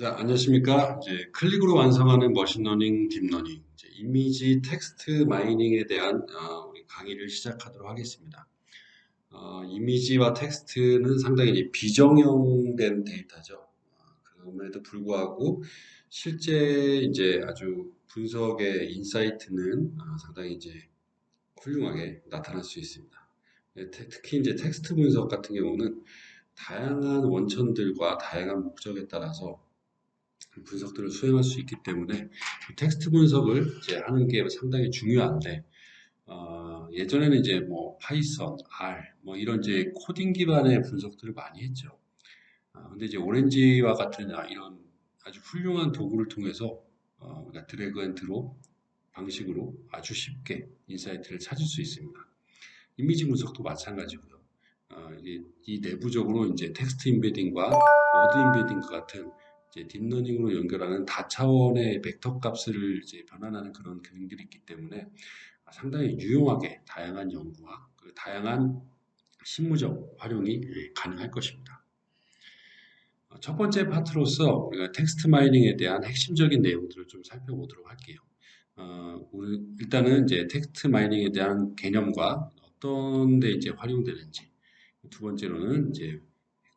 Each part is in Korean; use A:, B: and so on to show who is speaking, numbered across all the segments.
A: 자, 안녕하십니까. 이제 클릭으로 완성하는 머신러닝, 딥러닝, 이제 이미지 텍스트 마이닝에 대한 우리 강의를 시작하도록 하겠습니다. 이미지와 텍스트는 상당히 이제 비정형된 데이터죠. 그럼에도 불구하고 실제 이제 아주 분석의 인사이트는 상당히 이제 훌륭하게 나타날 수 있습니다. 특히 이제 텍스트 분석 같은 경우는 다양한 원천들과 다양한 목적에 따라서 분석들을 수행할 수 있기 때문에 텍스트 분석을 이제 하는 게 상당히 중요한데 예전에는 이제 뭐 파이썬, R 뭐 이런 이제 코딩 기반의 분석들을 많이 했죠. 근데 이제 오렌지와 같은 이런 아주 훌륭한 도구를 통해서 그러니까 드래그 앤 드롭 방식으로 아주 쉽게 인사이트를 찾을 수 있습니다. 이미지 분석도 마찬가지고요. 이 내부적으로 이제 텍스트 인베딩과 워드 인베딩과 같은 이제 딥러닝으로 연결하는 다차원의 벡터 값을 이제 변환하는 그런 기능들이 있기 때문에 상당히 유용하게 다양한 연구와 그 다양한 실무적 활용이 가능할 것입니다. 첫 번째 파트로서 우리가 텍스트 마이닝에 대한 핵심적인 내용들을 좀 살펴보도록 할게요. 일단은 이제 텍스트 마이닝에 대한 개념과 어떤 데 이제 활용되는지, 두 번째로는 이제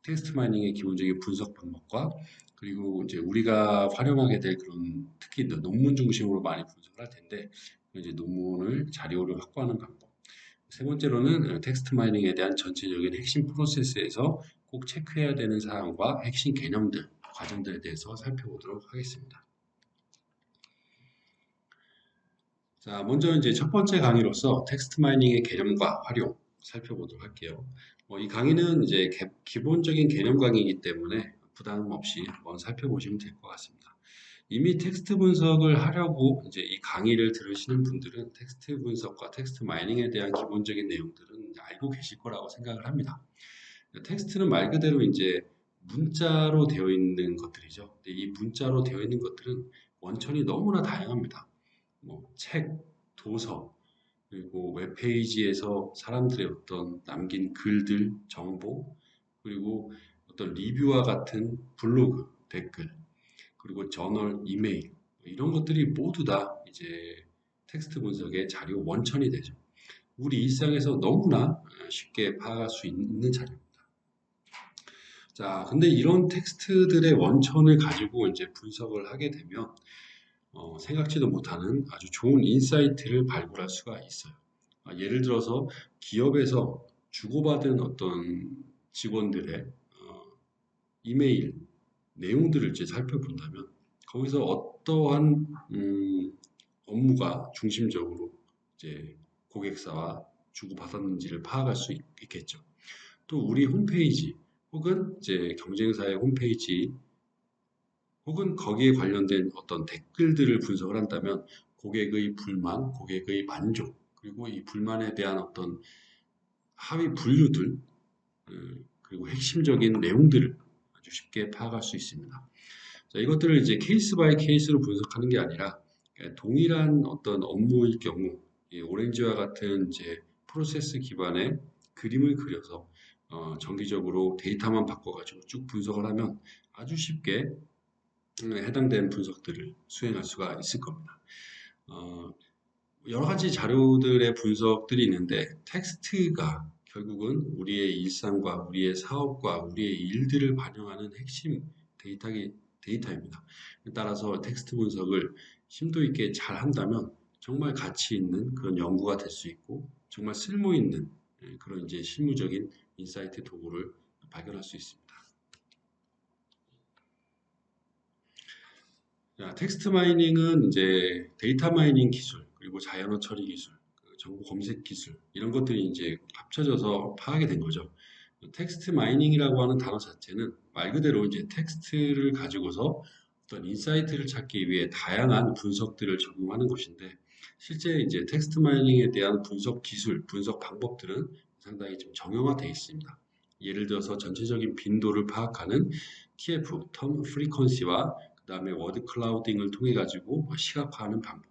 A: 텍스트 마이닝의 기본적인 분석 방법과 그리고 이제 우리가 활용하게 될 그런 특히 논문 중심으로 많이 분석을 할 텐데 이제 논문을 자료를 확보하는 방법. 세 번째로는 텍스트 마이닝에 대한 전체적인 핵심 프로세스에서 꼭 체크해야 되는 사항과 핵심 개념들, 과정들에 대해서 살펴보도록 하겠습니다. 자, 먼저 이제 첫 번째 강의로서 텍스트 마이닝의 개념과 활용 살펴보도록 할게요. 이 강의는 이제 기본적인 개념 강의이기 때문에 부담 없이 한번 살펴보시면 될 것 같습니다. 이미 텍스트 분석을 하려고 이제 이 강의를 들으시는 분들은 텍스트 분석과 텍스트 마이닝에 대한 기본적인 내용들은 알고 계실 거라고 생각을 합니다. 텍스트는 말 그대로 이제 문자로 되어 있는 것들이죠. 근데 이 문자로 되어 있는 것들은 원천이 너무나 다양합니다. 뭐 책, 도서, 그리고 웹페이지에서 사람들의 어떤 남긴 글들, 정보, 그리고 어떤 리뷰와 같은 블로그, 댓글, 그리고 저널, 이메일, 이런 것들이 모두 다 이제 텍스트 분석의 자료 원천이 되죠. 우리 일상에서 너무나 쉽게 파악할 수 있는 자료입니다. 자, 근데 이런 텍스트들의 원천을 가지고 이제 분석을 하게 되면 생각지도 못하는 아주 좋은 인사이트를 발굴할 수가 있어요. 예를 들어서 기업에서 주고받은 어떤 직원들의 이메일 내용들을 이제 살펴본다면 거기서 어떠한 업무가 중심적으로 이제 고객사와 주고받았는지를 파악할 수 있겠죠. 또 우리 홈페이지 혹은 이제 경쟁사의 홈페이지 혹은 거기에 관련된 어떤 댓글들을 분석을 한다면 고객의 불만, 고객의 만족, 그리고 이 불만에 대한 어떤 하위 분류들, 그리고 핵심적인 내용들을 아주 쉽게 파악할 수 있습니다. 자, 이것들을 이제 케이스 바이 케이스로 분석하는 게 아니라 동일한 어떤 업무일 경우 오렌지와 같은 이제 프로세스 기반의 그림을 그려서 정기적으로 데이터만 바꿔가지고 쭉 분석을 하면 아주 쉽게 해당되는 분석들을 수행할 수가 있을 겁니다. 어, 여러 가지 자료들의 분석들이 있는데 텍스트가 결국은 우리의 일상과 우리의 사업과 우리의 일들을 반영하는 핵심 데이터입니다. 따라서 텍스트 분석을 심도 있게 잘 한다면 정말 가치 있는 그런 연구가 될 수 있고 정말 쓸모 있는 그런 이제 실무적인 인사이트 도구를 발견할 수 있습니다. 자, 텍스트 마이닝은 이제 데이터 마이닝 기술, 그리고 자연어 처리 기술, 정보 검색 기술, 이런 것들이 이제 합쳐져서 파악이 된 거죠. 텍스트 마이닝이라고 하는 단어 자체는 말 그대로 이제 텍스트를 가지고서 어떤 인사이트를 찾기 위해 다양한 분석들을 적용하는 것인데, 실제 이제 텍스트 마이닝에 대한 분석 기술, 분석 방법들은 상당히 좀 정형화되어 있습니다. 예를 들어서 전체적인 빈도를 파악하는 TF, 텀 프리퀀시와 그다음에 워드 클라우딩을 통해 가지고 시각화하는 방법,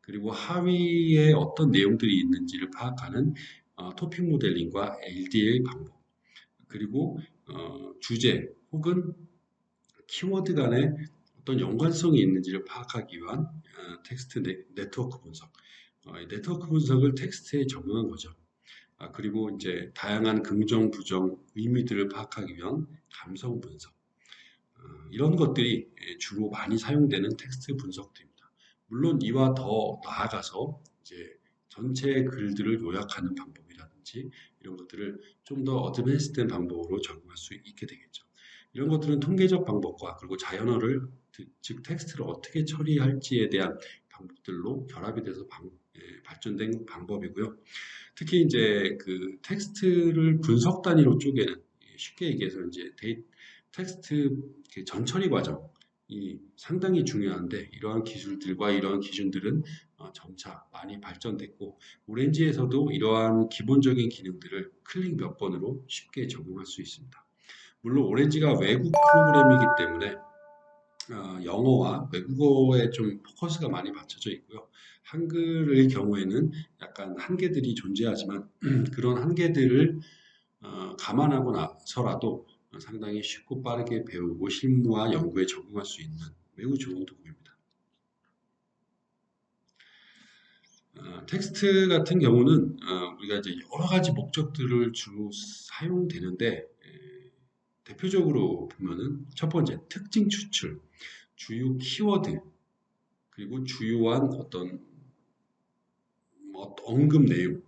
A: 그리고 하위에 어떤 내용들이 있는지를 파악하는 토픽 모델링과 LDL 방법, 그리고 주제 혹은 키워드 간에 어떤 연관성이 있는지를 파악하기 위한 텍스트 네트워크 분석. 이 네트워크 분석을 텍스트에 적용한 거죠. 그리고 이제 다양한 긍정, 부정, 의미들을 파악하기 위한 감성 분석. 이런 것들이 주로 많이 사용되는 텍스트 분석들입니다. 물론 이와 더 나아가서 이제 전체 글들을 요약하는 방법이라든지 이런 것들을 좀 더 어드밴스된 방법으로 적용할 수 있게 되겠죠. 이런 것들은 통계적 방법과 그리고 자연어를 즉 텍스트를 어떻게 처리할지에 대한 방법들로 결합이 돼서 발전된 방법이고요. 특히 이제 그 텍스트를 분석 단위로 쪼개는 쉽게 얘기해서 이제 텍스트 그 전처리 과정이 상당히 중요한데 이러한 기술들과 이러한 기준들은 점차 많이 발전됐고 오렌지에서도 이러한 기본적인 기능들을 클릭 몇 번으로 쉽게 적용할 수 있습니다. 물론 오렌지가 외국 프로그램이기 때문에 영어와 외국어에 좀 포커스가 많이 맞춰져 있고요. 한글의 경우에는 약간 한계들이 존재하지만 그런 한계들을 감안하고 나서라도 상당히 쉽고 빠르게 배우고 실무와 연구에 적용할 수 있는 매우 좋은 도구입니다. 텍스트 같은 경우는 우리가 이제 여러 가지 목적들을 주로 사용되는데 대표적으로 보면은 첫 번째 특징 추출, 주요 키워드, 그리고 주요한 어떤 뭐 언급 내용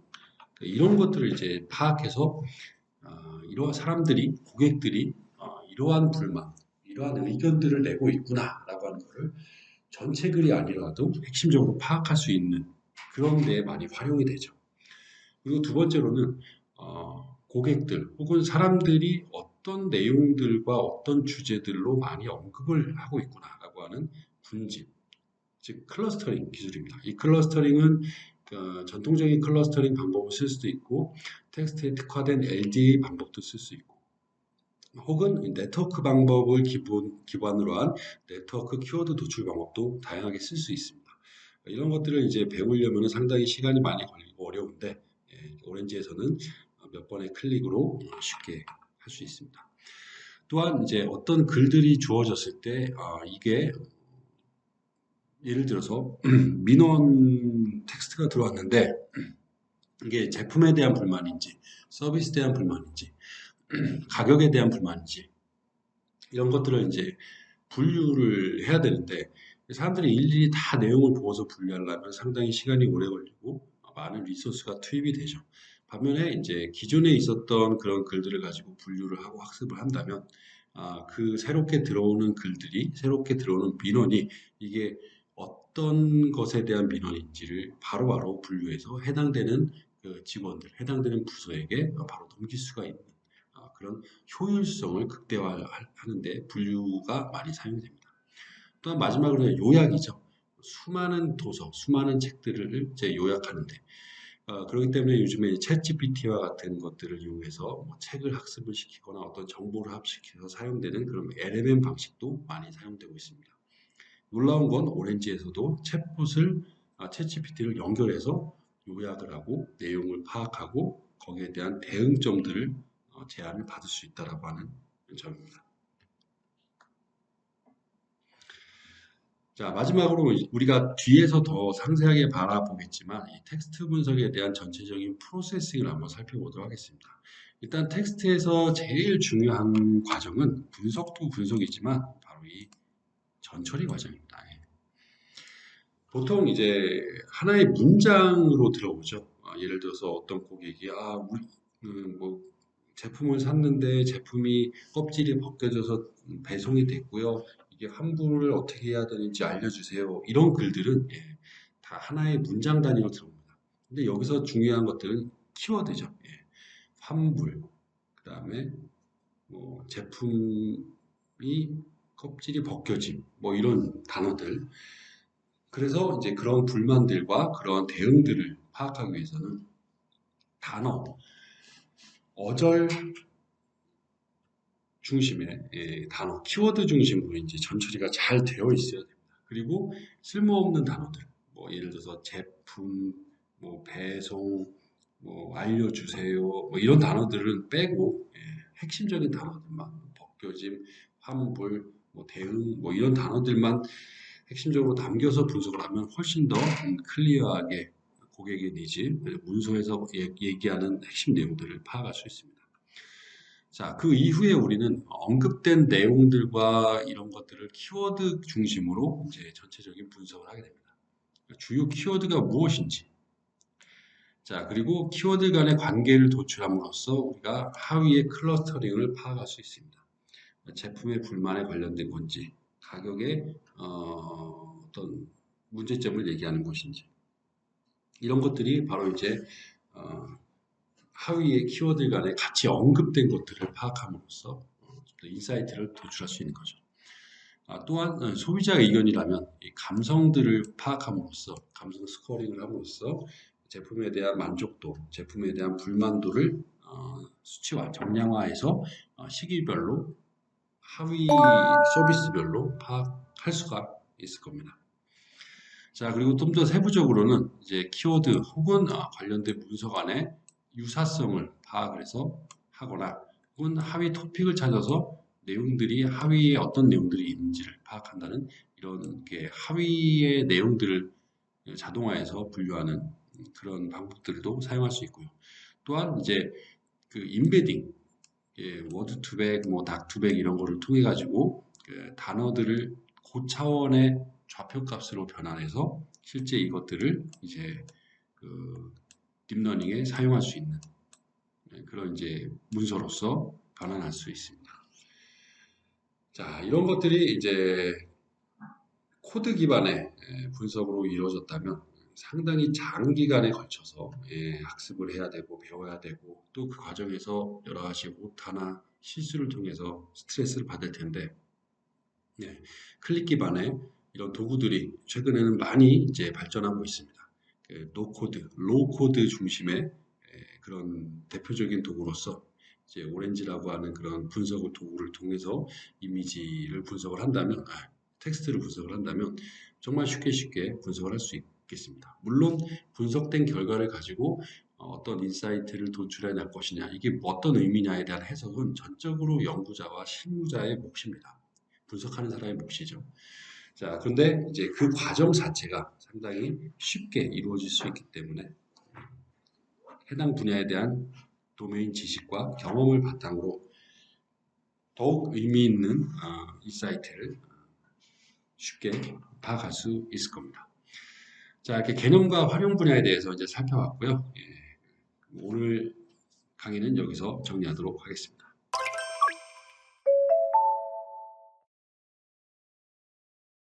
A: 이런 것들을 이제 파악해서 이러한 사람들이 고객들이 이러한 불만, 이러한 의견들을 내고 있구나라고 하는 것을 전체 글이 아니라도 핵심적으로 파악할 수 있는 그런 데에 많이 활용이 되죠. 그리고 두 번째로는 고객들 혹은 사람들이 어떤 내용들과 어떤 주제들로 많이 언급을 하고 있구나라고 하는 분집, 즉 클러스터링 기술입니다. 이 클러스터링은 전통적인 클러스터링 방법을 쓸 수도 있고 텍스트에 특화된 LDA 방법도 쓸 수 있고 혹은 네트워크 방법을 기반으로 한 네트워크 키워드 도출 방법도 다양하게 쓸 수 있습니다. 이런 것들을 이제 배우려면 상당히 시간이 많이 걸리고 어려운데 오렌지에서는 몇 번의 클릭으로 쉽게 할 수 있습니다. 또한 이제 어떤 글들이 주어졌을 때 이게 예를 들어서 민원 텍스트가 들어왔는데 이게 제품에 대한 불만인지 서비스에 대한 불만인지 가격에 대한 불만인지 이런 것들을 이제 분류를 해야 되는데 사람들이 일일이 다 내용을 보고서 분류하려면 상당히 시간이 오래 걸리고 많은 리소스가 투입이 되죠. 반면에 이제 기존에 있었던 그런 글들을 가지고 분류를 하고 학습을 한다면 그 새롭게 들어오는 글들이 새롭게 들어오는 민원이 이게 어떤 것에 대한 민원인지를 바로바로 분류해서 해당되는 그 직원들, 해당되는 부서에게 바로 넘길 수가 있는 그런 효율성을 극대화하는데 분류가 많이 사용됩니다. 또한 마지막으로 요약이죠. 수많은 도서, 수많은 책들을 이제 요약하는데 그렇기 때문에 요즘에 챗GPT와 같은 것들을 이용해서 뭐 책을 학습을 시키거나 어떤 정보를 합식해서 사용되는 그런 LMM 방식도 많이 사용되고 있습니다. 놀라운 건 오렌지에서도 챗GPT를 연결해서 요약을 하고 내용을 파악하고 거기에 대한 대응점들을 제안을 받을 수 있다라고 하는 점입니다. 자, 마지막으로 우리가 뒤에서 더 상세하게 바라보겠지만 이 텍스트 분석에 대한 전체적인 프로세싱을 한번 살펴보도록 하겠습니다. 일단 텍스트에서 제일 중요한 과정은 분석도 분석이지만 바로 이 전처리 과정입니다. 보통 이제 하나의 문장으로 들어오죠. 예를 들어서 어떤 고객이 우리 뭐 제품을 샀는데 제품이 껍질이 벗겨져서 배송이 됐고요. 이게 환불을 어떻게 해야 되는지 알려주세요. 이런 글들은 다 하나의 문장 단위로 들어옵니다. 근데 여기서 중요한 것들은 키워드죠. 환불, 그다음에 뭐 제품이 껍질이 벗겨짐, 뭐 이런 단어들. 그래서 이제 그런 불만들과 그런 대응들을 파악하기 위해서는 단어, 어절 중심의 단어, 키워드 중심으로 이제 전처리가 잘 되어 있어야 됩니다. 그리고 쓸모없는 단어들, 뭐 예를 들어서 제품, 뭐 배송, 뭐 알려주세요, 뭐 이런 단어들은 빼고 핵심적인 단어들만 벗겨짐, 환불, 뭐 대응, 뭐 이런 단어들만 핵심적으로 담겨서 분석을 하면 훨씬 더 클리어하게 고객의 니즈, 문서에서 얘기하는 핵심 내용들을 파악할 수 있습니다. 자, 그 이후에 우리는 언급된 내용들과 이런 것들을 키워드 중심으로 이제 전체적인 분석을 하게 됩니다. 주요 키워드가 무엇인지, 자, 그리고 키워드 간의 관계를 도출함으로써 우리가 하위의 클러스터링을 파악할 수 있습니다. 제품의 불만에 관련된 건지, 가격의 어떤 문제점을 얘기하는 것인지, 이런 것들이 바로 이제 하위의 키워드 간에 같이 언급된 것들을 파악함으로써 인사이트를 도출할 수 있는 거죠. 또한 소비자 의견이라면 이 감성들을 파악함으로써 감성 스코어링을 함으로써 제품에 대한 만족도, 제품에 대한 불만도를 수치화, 정량화해서 시기별로 하위 서비스별로 파악할 수가 있을 겁니다. 자, 그리고 좀 더 세부적으로는 이제 키워드 혹은 관련된 문서 간의 유사성을 파악을 해서 하거나 혹은 하위 토픽을 찾아서 내용들이 하위에 어떤 내용들이 있는지를 파악한다는 이런 게 하위의 내용들을 자동화해서 분류하는 그런 방법들도 사용할 수 있고요. 또한 이제 그 인베딩, 워드 투백, 뭐 닥 투백 이런 거를 통해 가지고 그 단어들을 고차원의 좌표값으로 변환해서 실제 이것들을 이제 그 딥러닝에 사용할 수 있는 그런 이제 문서로서 변환할 수 있습니다. 자, 이런 것들이 이제 코드 기반의 분석으로 이루어졌다면 상당히 장기간에 걸쳐서 학습을 해야 되고 배워야 되고 또 그 과정에서 여러 가지 오타나 실수를 통해서 스트레스를 받을 텐데 클릭 기반의 이런 도구들이 최근에는 많이 이제 발전하고 있습니다. 노코드, 로코드 중심의 그런 대표적인 도구로서 이제 오렌지라고 하는 그런 분석을 도구를 통해서 이미지를 분석을 한다면, 텍스트를 분석을 한다면 정말 쉽게 분석을 할 수 있겠습니다. 물론 분석된 결과를 가지고 어떤 인사이트를 도출해낼 것이냐, 이게 어떤 의미냐에 대한 해석은 전적으로 연구자와 실무자의 몫입니다. 분석하는 사람의 몫이죠. 자, 근데 이제 그 과정 자체가 상당히 쉽게 이루어질 수 있기 때문에 해당 분야에 대한 도메인 지식과 경험을 바탕으로 더욱 의미 있는 인사이트를 쉽게 파악할 수 있을 겁니다. 자, 이렇게 개념과 활용 분야에 대해서 이제 살펴봤고요. 오늘 강의는 여기서 정리하도록 하겠습니다.